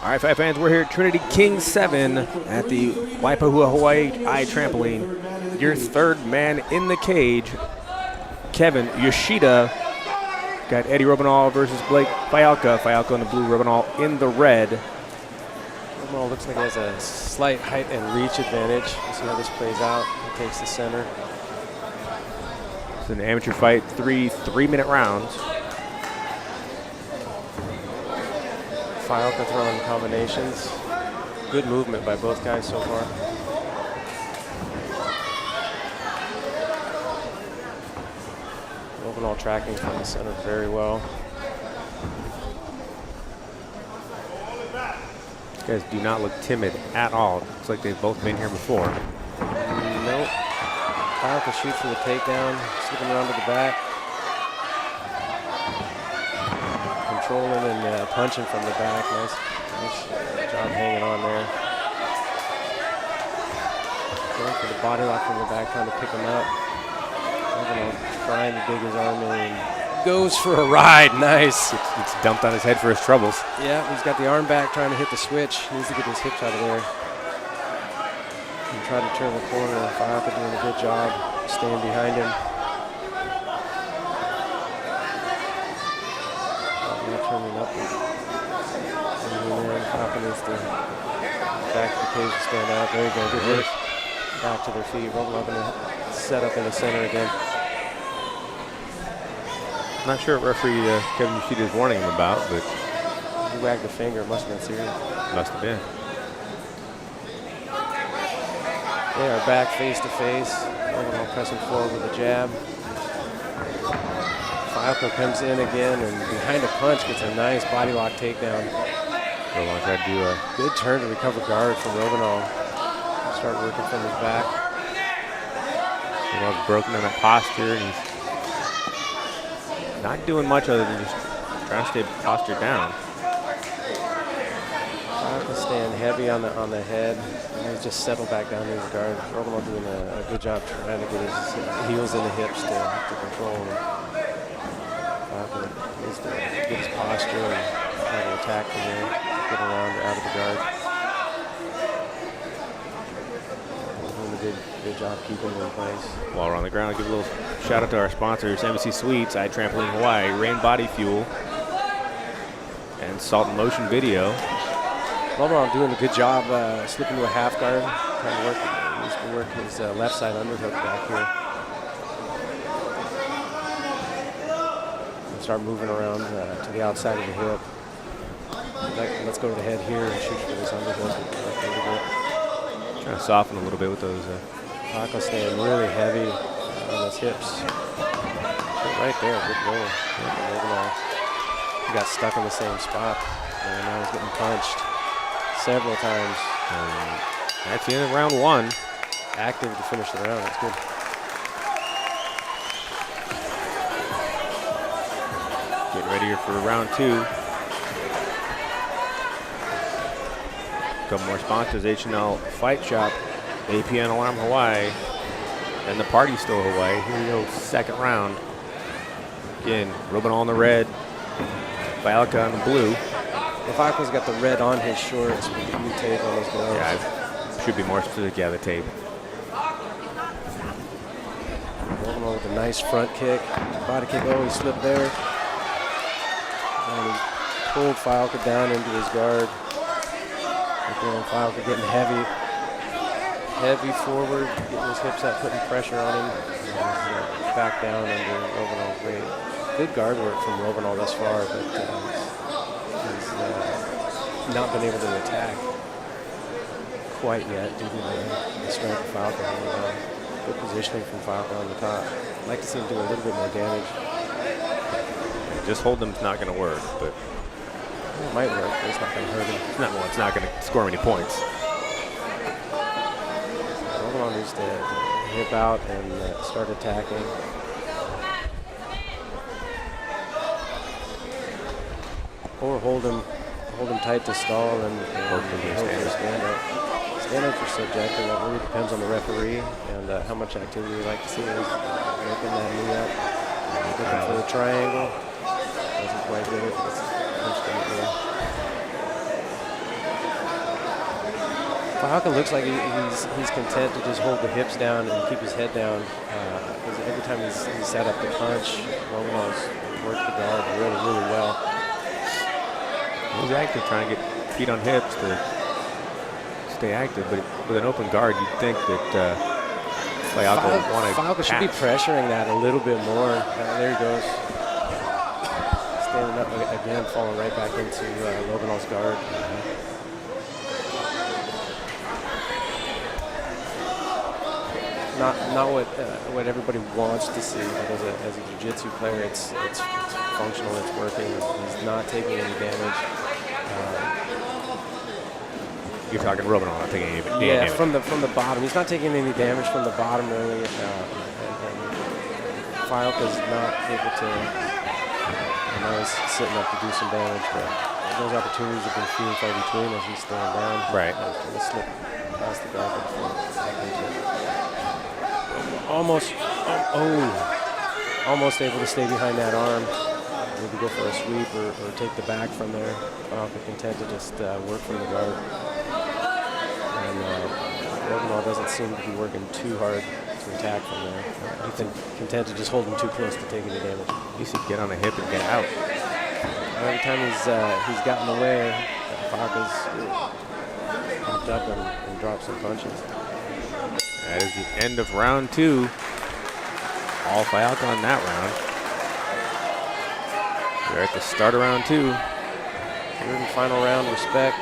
All right, Fight fans, we're here at Trinity Kings 7 at the Waihapu, Hawaii trampoline. Your third man in the cage, Kevin Yoshida, got Eddie Robinol versus Blake Fialka. Fialka in the blue, Robinol in the red. Robinol looks like he has a slight height and reach advantage. We'll see how this plays out. He takes the center. It's an amateur fight, three-minute rounds. Fialka throwing combinations. Good movement by both guys so far. Robinol tracking from the center very well. These guys do not look timid at all. Looks like they've both been here before. Nope. Fialka shoots for the takedown, slipping around to the back. Controlling and punching from the back. Nice job hanging on there. Going for the body lock from the back, trying to pick him up. Trying to dig his arm in. And goes for a ride. Nice. It's dumped on his head for his troubles. Yeah, he's got the arm back, trying to hit the switch. Needs to get his hips out of there. And try to turn the corner. Fialka doing a good job staying behind him. Turning up and Fialka needs to back to the cage and stand out. There you go, good hit. Back to their feet. Robinol going to set up in the center again. Not sure what referee Kevin Yoshida is warning him about, but he wagged a finger. Must have been serious. Must have been. They are back face to face. Robinol pressing forward with a jab. Fialka comes in again and behind a punch gets a nice body lock takedown. Robinol tried to do a good turn to recover guard from Robinol. Start working from his back. Robinol's broken in that posture and he's not doing much other than just trying to stay posture down. Fialka staying heavy on the head. And he's just settled back down to his guard. Robinol doing a good job trying to get his heels in the hips to control him. Needs to get his posture and try to attack from there, get around or out of the guard. Doing a good job keeping him in place. While we're on the ground, I'll give a little shout out to our sponsors, Embassy Suites, iTrampoline Hawaii, Rain Body Fuel, and Salt and Motion Video. Robinol doing a good job slipping to a half guard, trying to work his left side underhook back here. Start moving around to the outside of the hip. Let's go to the head here and shoot for this underhook. Trying to soften a little bit with those. Fialka staying really heavy on his hips. Right there, good goal. He got stuck in the same spot. And now he's getting punched several times. That's the end of round one. Active to finish the round. That's good. Getting ready here for round two. Couple more sponsors, H&L Fight Shop, APN Alarm Hawaii, and the Party Store Hawaii. Here we go, second round. Again, Robinol in the red, Fialka in the blue. Fialka's got the red on his shorts with the blue tape on his gloves. Yeah, I should be more specific, yeah, the tape. Robinol with a nice front kick, body kick, oh, he slipped there. And he pulled Fialka down into his guard. Again, Fialka getting heavy forward, getting his hips up, putting pressure on him. And back down under Robinol. Great. Good guard work from Robinol thus far, but he's not been able to attack quite yet due to the strength of Fialka. Good positioning from Fialka on the top. I'd like to see him do a little bit more damage. Just hold them is not going to work, but it might work, but it's not going to hurt him. It's not going to score many points. Robinol needs to hip out and start attacking. Or hold him tight to stall and hold him stand up. Stand-ups are subjective. That really depends on the referee and how much activity we like to see. He's making that knee up. Looking for the triangle. Doesn't quite get it, but it's punched in there. Fialka looks like he's content to just hold the hips down and keep his head down. Because every time he's set up the punch, Robinol's worked the guard really, really well. He's active, trying to get feet on hips to stay active, but with an open guard, you'd think that Fialka would want to. Fialka should be pressuring that a little bit more. There he goes. Standing up again, falling right back into Robinol's guard. Not what everybody wants to see, but as a jiu-jitsu player, it's functional, it's working. He's not taking any damage. You're talking Robinol not taking any damage. Yeah, from the bottom. He's not taking any damage from the bottom really. And Fialka's not able to. I know he's sitting up to do some damage, but those opportunities have been few and far between as he's staying down. Right. He's slip past the guard before back into it. Almost able to stay behind that arm. Maybe go for a sweep or take the back from there. Fialka content to just work from the guard. And Robinol doesn't seem to be working too hard to attack from there. He's been content to just hold him too close to take any damage. He should get on a hip and get out. Every time he's gotten away, Fialka's popped up and dropped some punches. That is the end of round 2. All Fialka on that round. We're at the start of round 2. Third and final round, respect.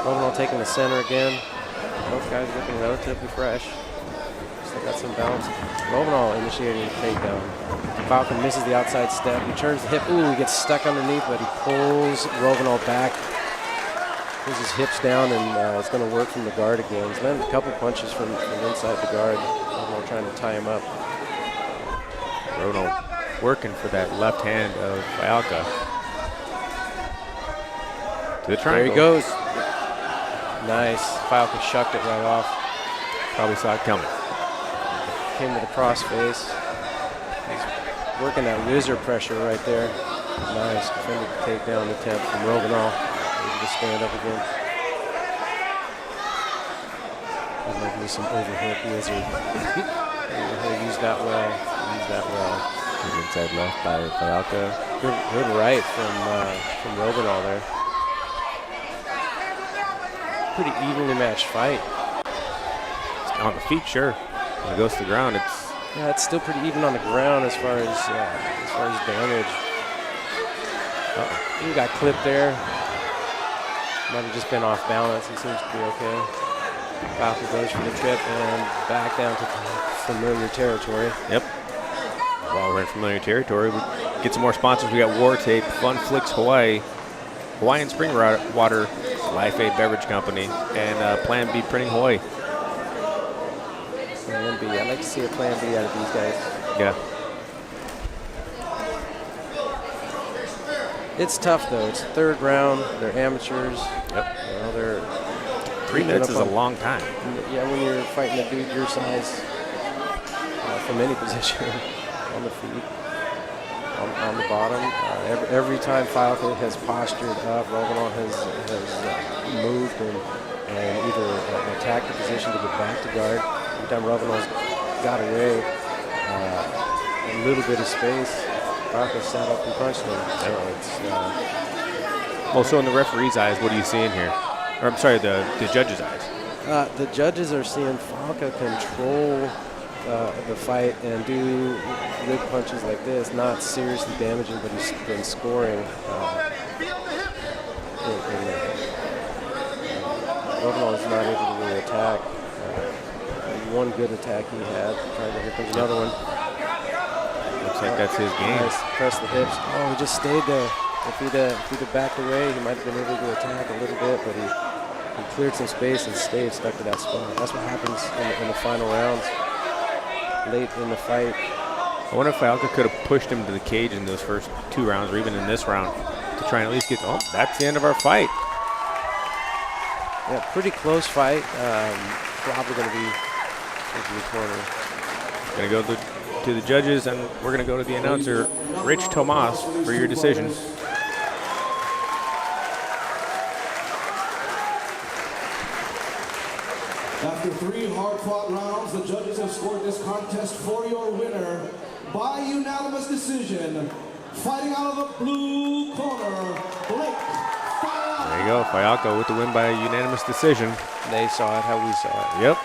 Robinol taking the center again. Both guys looking relatively fresh. Still got some balance. Robinol initiating a takedown. Fialka misses the outside step. He turns the hip. Ooh, he gets stuck underneath, but he pulls Robinol back. Pulls his hips down, and it's going to work from the guard again. He's landed a couple punches from inside the guard. Robinol trying to tie him up. Robinol working for that left hand of Fialka. To the triangle. There he goes. Nice. Fialka shucked it right off. Probably saw it coming. Came to the cross face. He's working that whizzer pressure right there. Nice. Defended the takedown attempt from Robinol. Able to stand up again. There's might be some overhook whizzer. Use that well. Use that well. Good inside left by Fialka. Good right from Robinol there. Pretty evenly matched fight. On the feet, sure. When it goes to the ground, it's still pretty even on the ground as far as damage. He got clipped there. Might have just been off balance. He seems to be okay. Fialka goes for the trip and back down to familiar territory. Yep. While we're in familiar territory, we get some more sponsors. We got War Tape, Fun Flicks Hawaii, Hawaiian Spring Water, Life Aid Beverage Company, and Plan B Printing Hawaii. Plan B. I'd like to see a Plan B out of these guys. Yeah. It's tough though. It's the third round. They're amateurs. Yep. You know, they're 3 minutes is a long time. Yeah, when you're fighting a dude your size from any position, on the feet, on the bottom. Every time Fialka has postured up, Robinol has moved and either attacked the position to get back to guard. Every time Robinol's got away a little bit of space, Fialka sat up and punched him. So it's well, so in the referee's eyes, what are you seeing here? Or I'm sorry, the judge's eyes. The judges are seeing Fialka control the fight and do rib punches like this, not seriously damaging, but he's been scoring. Robinol is not able to really attack. One good attack he had. Here comes another one. Looks like that's his game. Nice. Press the hips. Oh, he just stayed there. If he'd have backed away, he might have been able to attack a little bit, but he cleared some space and stayed stuck to that spot. That's what happens in the final rounds. Late in the fight. I wonder if Fialka could have pushed him to the cage in those first 2 rounds, or even in this round, to try and at least get. Oh, that's the end of our fight. Yeah, pretty close fight. Probably going to be in the corner. Going to go to the judges, and we're going to go to the announcer, Rich Tomas, for your decision. After 3 hard-fought rounds, the judges have scored this contest for your winner by unanimous decision. Fighting out of the blue corner, Blake Fialka. There you go, Fialka with the win by unanimous decision. They saw it how we saw it. Yep.